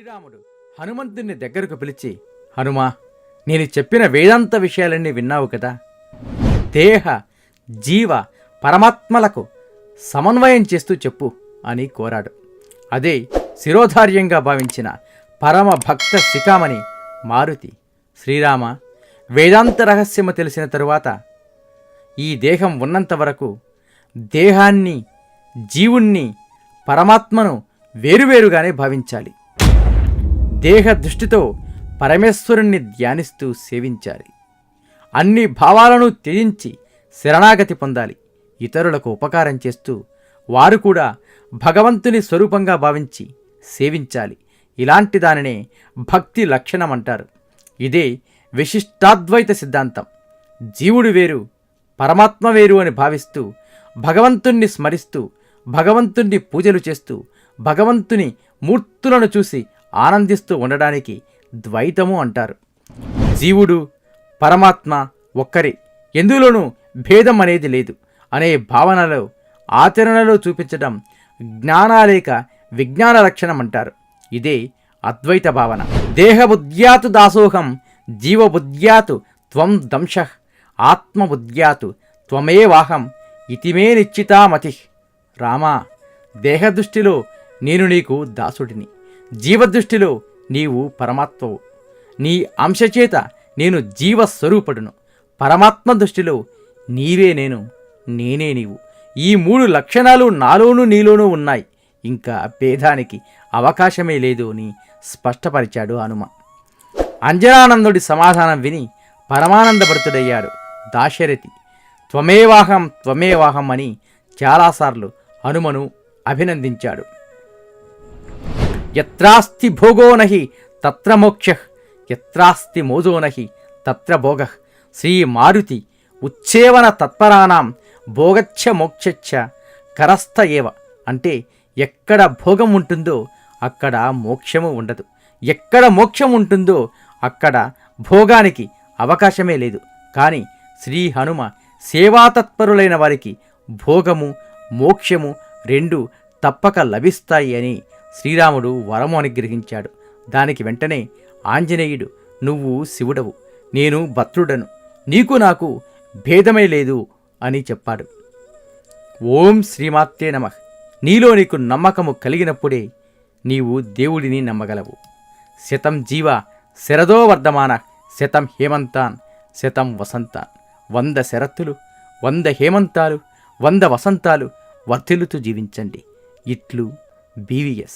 శ్రీరాముడు హనుమంతుణ్ణి దగ్గరకు పిలిచి, హనుమా, నేను చెప్పిన వేదాంత విషయాలన్నీ విన్నావు కదా. దేహ జీవ పరమాత్మలకు సమన్వయం చేస్తూ చెప్పు అని కోరాడు. అదే శిరోధార్యంగా భావించిన పరమ భక్త శిఖామణి మారుతి. శ్రీరామ, వేదాంత రహస్యము తెలిసిన తరువాత ఈ దేహం ఉన్నంత వరకు దేహాన్ని, జీవుణ్ణి, పరమాత్మను వేరువేరుగానే భావించాలి. దేహ దృష్టితో పరమేశ్వరుణ్ణి ధ్యానిస్తూ సేవించాలి. అన్ని భావాలను త్యజించి శరణాగతి పొందాలి. ఇతరులకు ఉపకారం చేస్తూ వారు కూడా భగవంతుని స్వరూపంగా భావించి సేవించాలి. ఇలాంటి దానినే భక్తి లక్షణం అంటారు. ఇదే విశిష్టాద్వైత సిద్ధాంతం. జీవుడు వేరు, పరమాత్మ వేరు అని భావిస్తూ భగవంతుణ్ణి స్మరిస్తూ భగవంతుణ్ణి పూజలు చేస్తూ భగవంతుని మూర్తులను చూసి ఆనందిస్తూ ఉండడానికి ద్వైతము అంటారు. జీవుడు పరమాత్మ ఒక్కరే, ఎందులోనూ భేదం అనేది లేదు అనే భావనలో ఆచరణలో చూపించడం జ్ఞానాలేక విజ్ఞాన లక్షణం అంటారు. ఇదే అద్వైత భావన. దేహబుద్ధ్యాతు దాసోహం జీవబుద్ధ్యాతు త్వం దంశః ఆత్మబుద్ధ్యాతు త్వమేవాహం ఇతిమే నిశ్చితామతి. రామా, దేహదృష్టిలో నేను నీకు దాసుడిని, జీవదృష్టిలో నీవు పరమాత్మవు. నీ అంశచేత నేను జీవస్వరూపుడును. పరమాత్మ దృష్టిలో నీవే నేను, నేనే నీవు. ఈ మూడు లక్షణాలు నాలోనూ నీలోనూ ఉన్నాయి. ఇంకా భేదానికి అవకాశమే లేదు అని స్పష్టపరిచాడు హనుమ. అంజనానందుడి సమాధానం విని పరమానందభరితుడయ్యాడు దాశరథి. త్వమేవాహం త్వమేవాహం అని చాలాసార్లు హనుమను అభినందించాడు. యత్రాస్తి భోగో నహి తత్ర మోక్షః, యత్రాస్తి మోజో నహి తత్ర భోగః. శ్రీ మారుతి ఉచ్చేవన తత్పరానాం భోగచ్చ మోక్షచ్చ కరస్థ ఏవ. అంటే ఎక్కడ భోగం ఉంటుందో అక్కడ మోక్షము ఉండదు, ఎక్కడ మోక్షం ఉంటుందో అక్కడ భోగానికి అవకాశమే లేదు. కానీ శ్రీ హనుమ సేవాతత్పరులైన వారికి భోగము మోక్షము రెండు తప్పక లభిస్తాయి అని శ్రీరాముడు వరము అనుగ్రహించాడు. దానికి వెంటనే ఆంజనేయుడు, నువ్వు శివుడవు, నేను భద్రుడను, నీకు నాకు భేదమే లేదు అని చెప్పాడు. ఓం శ్రీమాత్రే నమః. నీలో నీకు నమ్మకము కలిగినప్పుడే నీవు దేవుడిని నమ్మగలవు. శతం జీవ శరదో వర్ధమాన శతం హేమంతాన్ శతం వసంతాన్. 100 శరత్తులు, 100 హేమంతాలు, 100 వసంతాలు వర్ధిల్లుతూ జీవించండి. ఇట్లు BVS.